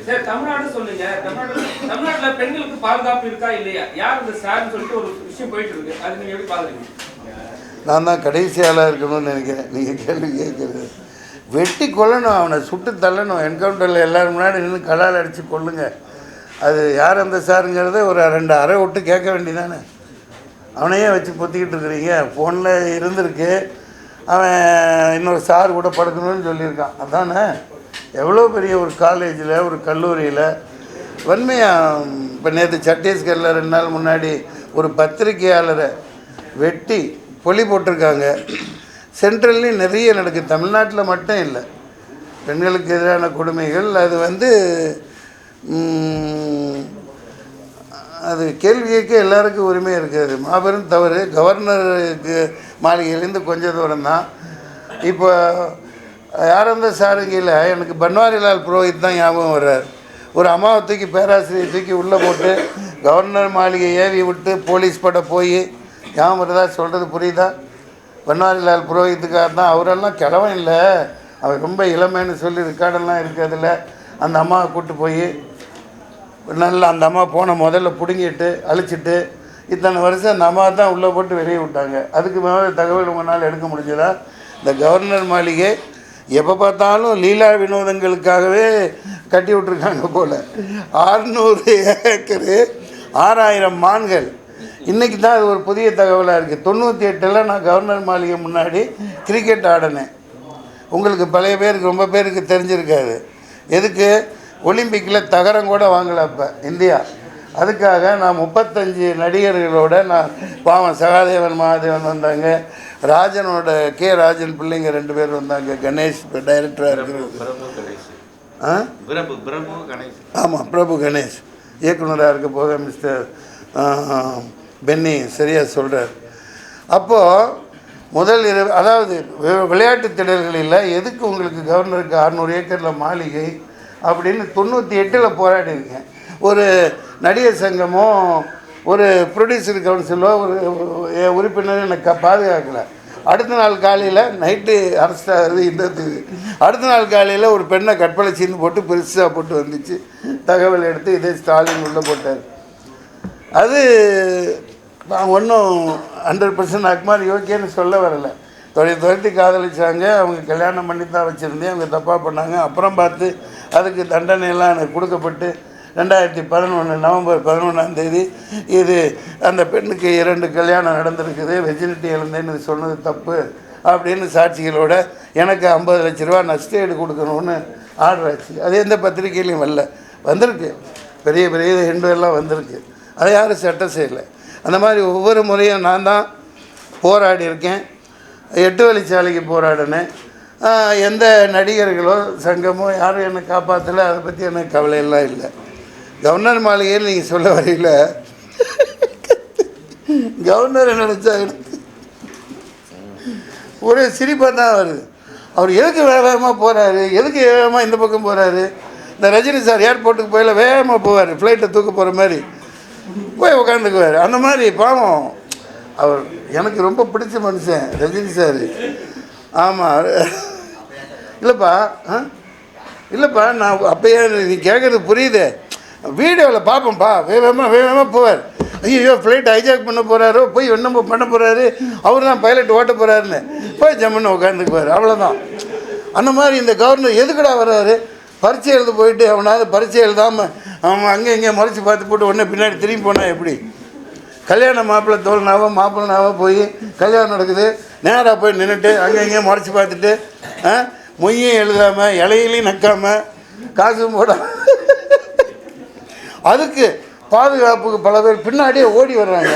சரி, தமிழ்நாடு சொல்லுங்க. தமிழ்நாட்டுல பெண்களுக்கு பாதுகாப்பு இருக்கா இல்லையா? யார் இந்த சார்னு சொல்லிட்டு ஒரு விஷயம் போயிட்டு இருக்கு. அது நீங்க எப்படி பாக்குறீங்க? நான் தான் கடைசி ஆளாக இருக்கணும்னு நினைக்கிறேன். நீங்கள் கேள்வி கேட்குறது வெட்டி கொல்லணும், அவனை சுட்டு தள்ளணும். என்கவுண்டரில் எல்லோரும் முன்னாடி நின்று கலால் அடித்து கொல்லுங்க. அது யார் அந்த சாருங்கிறத ஒரு 2 அறை விட்டு கேட்க வேண்டியதானே. அவனையே வச்சு பொத்திக்கிட்டு இருக்கிறீங்க. ஃபோனில் இருந்திருக்கு, அவன் இன்னொரு சார் கூட படுக்கணும்னு சொல்லியிருக்கான். அதானே எவ்வளோ பெரிய ஒரு காலேஜில் ஒரு கல்லூரியில் வன்மையாக. இப்போ நேற்று சத்தீஸ்கரில் 2 நாள் முன்னாடி ஒரு பத்திரிகையாளரை வெட்டி பொலி போட்டிருக்காங்க. சென்ட்ரல்லையும் நிறைய நடக்குது, தமிழ்நாட்டில் மட்டும் இல்லை. பெண்களுக்கு எதிரான கொடுமைகள் அது கேள்வி கேட்க எல்லாருக்கும் உரிமை இருக்குது. மாபெரும் தவறு. கவர்னருக்கு மாளிகையிலேருந்து கொஞ்சம் தூரம் தான். இப்போ யார் அந்த சாருங்கியில் எனக்கு பன்வாரிலால் புரோஹித் தான் ஞாபகம் வர்றார். ஒரு அம்மாவை தூக்கி, பேராசிரியர் தூக்கி உள்ளே போட்டு கவர்னர் மாளிகை ஏவி விட்டு போலீஸ் பட போய் ஞாபகம் வருதா? சொல்கிறது புரியுதா? பன்வாரிலால் புரோஹித்துக்காக தான். அவரெல்லாம் கிழவன் இல்லை, அவர் ரொம்ப இளமைன்னு சொல்லி ரெக்கார்டெல்லாம் இருக்குது. அதில் அந்த அம்மாவை கூப்பிட்டு போய் நல்லா அந்த அம்மா போன முதல்ல பிடுங்கிட்டு அழிச்சிட்டு இத்தனை வருஷம் அந்த அம்மா தான் உள்ளே போட்டு வெளியே விட்டாங்க. அதுக்கு மேலே தகவல் உங்களால் எடுக்க முடிஞ்சதா? இந்த கவர்னர் மாளிகை எப்போ பார்த்தாலும் லீலா வினோதங்களுக்காகவே கட்டி விட்ருக்காங்க போல். 600 ஏக்கரு 6000 மான்கள். இன்றைக்கி தான் அது ஒரு புதிய தகவலாக இருக்குது. 98ல் நான் கவர்னர் மாளிகை முன்னாடி கிரிக்கெட் ஆடினேன். உங்களுக்கு பழைய பேருக்கு ரொம்ப பேருக்கு தெரிஞ்சிருக்காது. எதுக்கு? ஒலிம்பிக்கில் தகரம் கூட வாங்கலை அப்போ இந்தியா. அதுக்காக நான் 35 நடிகர்களோட நான் பாவம் சகாதேவன் மகாதேவன் வந்தாங்க, ராஜனோட ராஜன் பிள்ளைங்க 2 பேர் வந்தாங்க, கணேஷ் இப்போ டைரக்டராக இருக்கிறது. ஆமாம், பிரபு கணேஷ் இயக்குனராக இருக்க போக மிஸ்டர் பென்னி சரியாக சொல்கிறார். அப்போது முதல் அதாவது விளையாட்டு திடல்களில் எதுக்கு உங்களுக்கு கவர்னருக்கு 600 ஏக்கரில் மாளிகை அப்படின்னு 98ல் போராடிருக்கேன். ஒரு நடிகர் சங்கமோ ஒரு ப்ரொடியூசர் கவுன்சிலோ ஒரு உறுப்பினர் எனக்கு பாதுகாக்கலை. அடுத்த நாள் காலையில் நைட்டு அரெஸ்ட் ஆகுது இந்தத்துக்கு. அடுத்த நாள் காலையில் ஒரு பெண்ணை கற்பனை சீன்னு போட்டு பெருசாக போட்டு வந்துச்சு. தகவல் எடுத்து இதே ஸ்டாலின் உள்ளே போட்டார். அது நான் ஒன்றும் 100% அக்மார் யோக்கியன்னு சொல்ல வரலை. துரத்தி காதலிச்சாங்க, அவங்க கல்யாணம் பண்ணி தான் வச்சுருந்தேன், அவங்க தப்பாக பண்ணாங்க. அப்புறம் பார்த்து அதுக்கு தண்டனையெல்லாம் எனக்கு கொடுக்கப்பட்டு 2011 நவம்பர் 11 இது அந்த பெண்ணுக்கு 2 கல்யாணம் நடந்திருக்குது, வெஜினிட்டி இழந்தேன்னு சொன்னது தப்பு அப்படின்னு சாட்சிகளோட எனக்கு 50 லட்ச ரூபா நஷ்டஈடு கொடுக்கணும்னு ஆர்டர் ஆச்சு. அது எந்த பத்திரிகையிலையும் வரல, வந்திருக்கு. பெரிய பெரிய ஹிண்டுவெல்லாம் வந்திருக்கு. அதை யாரும் சட்டம் செய்யலை. அந்த மாதிரி ஒவ்வொரு முறையும் நான் தான் போராடி இருக்கேன். 8 வழிச்சாலைக்கு போராடினேன். எந்த நடிகர்களோ சங்கமோ யாரும் என்னை காப்பாற்றலை. அதை பற்றி எனக்கு கவலையெல்லாம் இல்லை. கவர்னர் மாளிகையில் நீங்கள் சொல்ல வரையில் கவர்னரை நினச்சா ஒரே சிரிப்பாக தான் வருது. அவர் எதுக்கு வேகமாக போகிறாரு, எதுக்கு வேகமாக இந்த பக்கம் போகிறாரு? இந்த ரஜினி சார் ஏர்போர்ட்டுக்கு போயில வேகமாக போவார், ஃப்ளைட்டை தூக்க போகிற மாதிரி போய் உட்காந்துக்குவார். அந்த மாதிரி பாவம் அவர் எனக்கு ரொம்ப பிடிச்ச மனுஷன் ரஜினி சார். ஆமாம், இல்லைப்பா நான் அப்போயே நீ கேட்குறது புரியுது. வீடியோவில் பார்ப்போம்ப்பா, வேகமாக போவார். ஐயோ ஃப்ளைட் ஹைஜாக் பண்ண போகிறாரோ, போய் என்ன பண்ண போகிறாரு, அவர் தான் பைலட் ஓட்ட போகிறாருன்னு போய் ஜம்முன்னு உட்காந்துக்குவார். அவ்வளோதான். அந்த மாதிரி இந்த கவர்னர் எதுக்கடா வர்றாரு? பரீட்சை எழுத போயிட்டு அவனாவது பரீட்சை எழுதாமல் அவன் அங்கே இங்கே முறைச்சி பார்த்து போட்டு உடனே பின்னாடி திரும்பி போனால் எப்படி? கல்யாண மாப்பிள்ளை மாப்பிள்ளைனாவோ போய் கல்யாணம் நடக்குது, நேராக போய் நின்றுட்டு அங்கே இங்கே முறைச்சி பார்த்துட்டு மொய்யும் எழுதாமல் இலையிலையும் நக்காமல் காசும் போடாமல் அதுக்கு பாதுகாப்புக்கு பல பேர் பின்னாடியே ஓடி வர்றாங்க.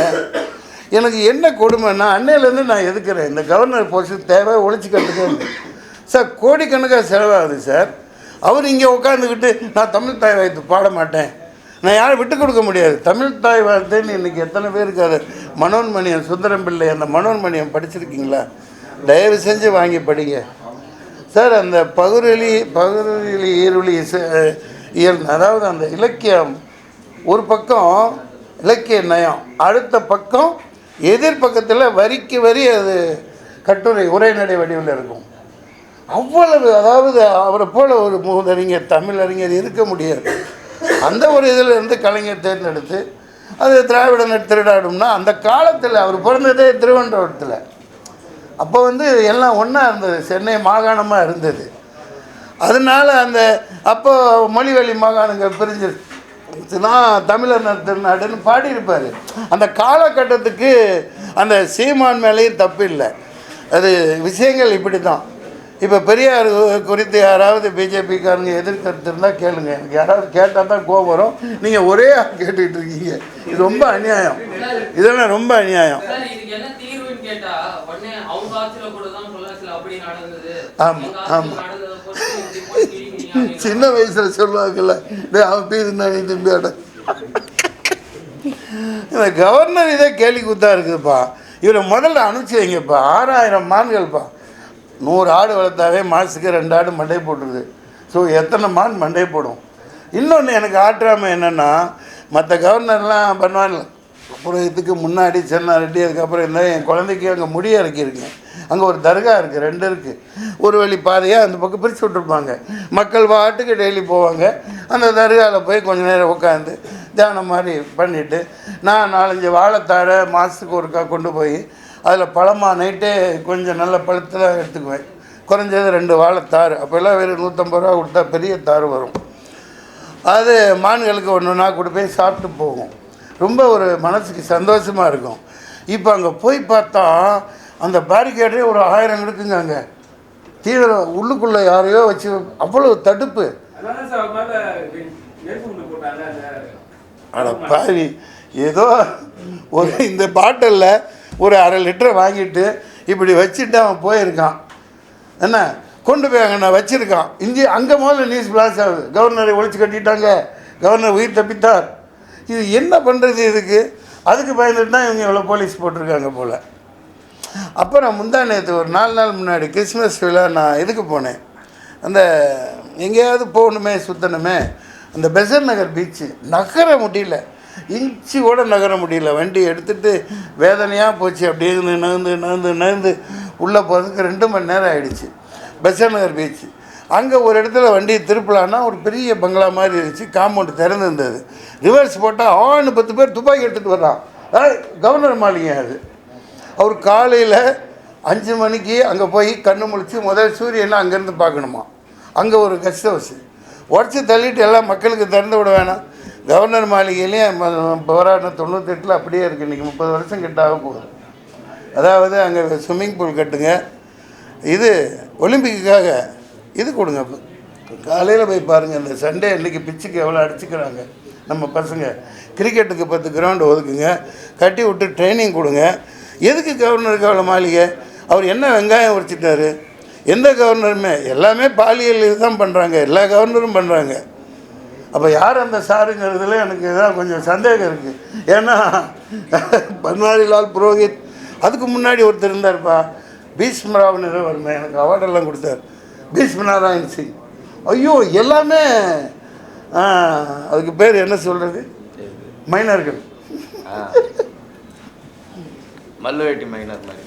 எனக்கு என்ன கொடுமைன்னா அன்னையிலேருந்து நான் எதுக்குறேன், இந்த கவர்னர் போஸ்ட்டு தேவை ஒழிச்சு கட்டுக்க சார். கோடிக்கணக்காக செலவாகுது சார். அவர் இங்கே உட்காந்துக்கிட்டு நான் தமிழ் தாய் வாழ்த்து பாட மாட்டேன், நான் யாரும் விட்டு கொடுக்க முடியாது. தமிழ் தாய் வாழ்த்துன்னு இன்றைக்கி எத்தனை பேருக்கு அது மனோன்மணியம் சுந்தரம் பிள்ளை அந்த மனோன்மணியம் படிச்சிருக்கீங்களா? தயவு செஞ்சு வாங்கி படிங்க சார். அந்த பகுரொலி ஈருளி இயல், அதாவது அந்த இலக்கியம் ஒரு பக்கம் இலக்கிய நயம், அடுத்த பக்கம் எதிர்பக்கத்தில் வரிக்கு வரி அது கட்டுரை உரைநடை வடிவில் இருக்கும். அவ்வளவு, அதாவது அவரை போல் ஒரு மூதறிஞர் தமிழறிஞர் இருக்க முடியாது. அந்த ஒரு இதில் இருந்து கலைஞர் தேர்ந்தெடுத்து அது திராவிடனர் திருடாடும்னா அந்த காலத்தில் அவர் பிறந்ததே திருவனந்தபுரத்தில். அப்போ வந்து எல்லாம் ஒன்றா இருந்தது, சென்னை மாகாணமாக இருந்தது. அதனால் அந்த அப்போ மொழிவழி மாகாணங்கள் பிரிஞ்சிருச்சுன்னா தமிழர் திருநாடுன்னு பாடியிருப்பார். அந்த காலகட்டத்துக்கு அந்த சீமான் மேலேயும் தப்பு இல்லை. அது விஷயங்கள் இப்படி தான். இப்போ பெரியார் குறித்து யாராவது பிஜேபிக்காரங்க எதிர்கருத்து இருந்தால் கேளுங்க. எனக்கு யாராவது கேட்டால் தான் கோபம் வரும். நீங்கள் ஒரே கேட்டுக்கிட்டு இருக்கீங்க. இது ரொம்ப அநியாயம், இதெல்லாம் ரொம்ப அநியாயம். ஆமாம் ஆமாம், சின்ன வயசில் சொல்லுவாங்கல்ல, அவன் பீதுனாடி திரும்பியாட. இந்த கவர்னர் இதே கேலி கூத்தா இருக்குதுப்பா. இவரை முதல்ல அனுப்பிச்சி வைங்கப்பா. 6000 மான்கள்ப்பா. 100 ஆடு வளர்த்தாவே மாதத்துக்கு 2 ஆடு மண்டை போட்டுருது. ஸோ எத்தனை மான் மண்டை போடும்? இன்னொன்று எனக்கு ஆற்றாமை என்னென்னா, மற்ற கவர்னர்லாம் பண்ணுவாங்க. அப்புறம் இதுக்கு முன்னாடி சென்னாரெட்டி, அதுக்கப்புறம் இருந்தால் என் குழந்தைக்கு அங்கே முடிய இறக்கியிருக்கேன். அங்கே ஒரு தர்கா இருக்குது, 2 இருக்குது. ஒரு வழி பாதையாக அந்த பக்கம் பிரித்து விட்ருப்பாங்க. மக்கள் வாட்டுக்கு டெய்லி போவாங்க. அந்த தர்காவில் போய் கொஞ்சம் நேரம் உட்காந்து தியானம் மாதிரி பண்ணிவிட்டு, நான் 4-5 வாழைத்தாரை மாதத்துக்கு ஒருக்கா கொண்டு போய் அதில் பழமாக நைட்டே கொஞ்சம் நல்ல பழுத்து தான் எடுத்துக்குவேன். குறைஞ்சது 2 வாழைத்தார். அப்போல்லாம் வெறும் 150 ரூபா கொடுத்தா பெரிய தார் வரும். அது மான்களுக்கு ஒன்றுனா கொடுப்பேன், சாப்பிட்டு போகும். ரொம்ப ஒரு மனசுக்கு சந்தோஷமாக இருக்கும். இப்போ அங்கே போய் பார்த்தா அந்த பேரிகேடே ஒரு 1000 இருக்குங்க. அங்கே தீவிரம் உள்ளுக்குள்ளே யாரையோ வச்சு அவ்வளோ தடுப்பு. அட பாவி, ஏதோ ஒரு இந்த பாட்டிலில் ஒரு 1/2 லிட்டர் வாங்கிட்டு இப்படி வச்சுட்டு அவன் போயிருக்கான். என்ன கொண்டு போய் அங்கே நான் வச்சுருக்கான். இங்கே அங்கே முதல்ல நியூஸ் பிளாஸ் ஆகுது, கவர்னரை ஒழிச்சு கட்டிட்டாங்க, கவர்னர் உயிர் தப்பித்தார். இது என்ன பண்ணுறது இதுக்கு? அதுக்கு பயந்துட்டு தான் இவங்க இவ்வளோ போலீஸ் போட்டிருக்காங்க போல். அப்புறம் முந்தா நேற்று ஒரு 4 நாள் முன்னாடி கிறிஸ்மஸ் விழா நான் இதுக்கு போனேன். அந்த எங்கேயாவது போகணுமே சுற்றணுமே, அந்த பெசன் நகர் பீச்சு நகர முடியல, இன்ச்சு கூட நகர முடியல. வண்டி எடுத்துகிட்டு வேதனையாக போச்சு. அப்படியே நகர்ந்து உள்ளே போகிறதுக்கு 2 மணி நேரம் ஆகிடுச்சு. பெசன் நகர் பீச்சு அங்கே ஒரு இடத்துல வண்டியை திருப்பலான்னா ஒரு பெரிய பங்களா மாதிரி இருந்துச்சு. காம்பவுண்டு திறந்து இருந்தது. ரிவர்ஸ் போட்டால் 10 பேர் துப்பாக்கி எடுத்துகிட்டு வர்றான். கவர்னர் மாளிகை அது. அவர் காலையில் 5 மணிக்கு அங்கே போய் கண்ணு முழிச்சு முதல் சூரியனை அங்கேருந்து பார்க்கணுமா. அங்கே ஒரு கெஸ்ட் ஹவுஸு உடச்சி தள்ளிட்டு எல்லாம் மக்களுக்கு திறந்து விட வேணாம். கவர்னர் மாளிகையிலேயும் போராட்டம் 98 அப்படியே இருக்குது. இன்றைக்கி 30 வருஷம் கிட்ட ஆக போகுது. அதாவது அங்கே ஸ்விம்மிங் பூல் கட்டுங்க, இது ஒலிம்பிக்குக்காக இது கொடுங்க. காலையில் போய் பாருங்கள், இந்த சண்டே இன்றைக்கி பிச்சுக்கு எவ்வளோ அடிச்சுக்கிறாங்க நம்ம பசங்க. கிரிக்கெட்டுக்கு 10 கிரவுண்டு ஒதுக்குங்க, கட்டி விட்டு ட்ரைனிங் கொடுங்க. எதுக்கு கவர்னருக்கு அவ்வளோ மாளிகை? அவர் என்ன வெங்காயம் உரிச்சிட்டாரு? எந்த கவர்னருமே எல்லாமே பாலியல் இதுதான் பண்ணுறாங்க, எல்லா கவர்னரும் பண்ணுறாங்க. அப்போ யார் அந்த சாருங்கிறதுல எனக்கு தான் கொஞ்சம் சந்தேகம் இருக்குது. ஏன்னா பன்வாரிலால் புரோஹித், அதுக்கு முன்னாடி ஒருத்தர் இருந்தார்ப்பா, பீஷ்மராவ் நிறுவனமே, எனக்கு அவார்டெல்லாம் கொடுத்தார், பீஷ்மநாராயண் சிங். ஐயோ எல்லாமே அதுக்கு பேர் என்ன சொல்கிறது, மைனர்கள், மல்லுவேட்டி மைனர் மாதிரி.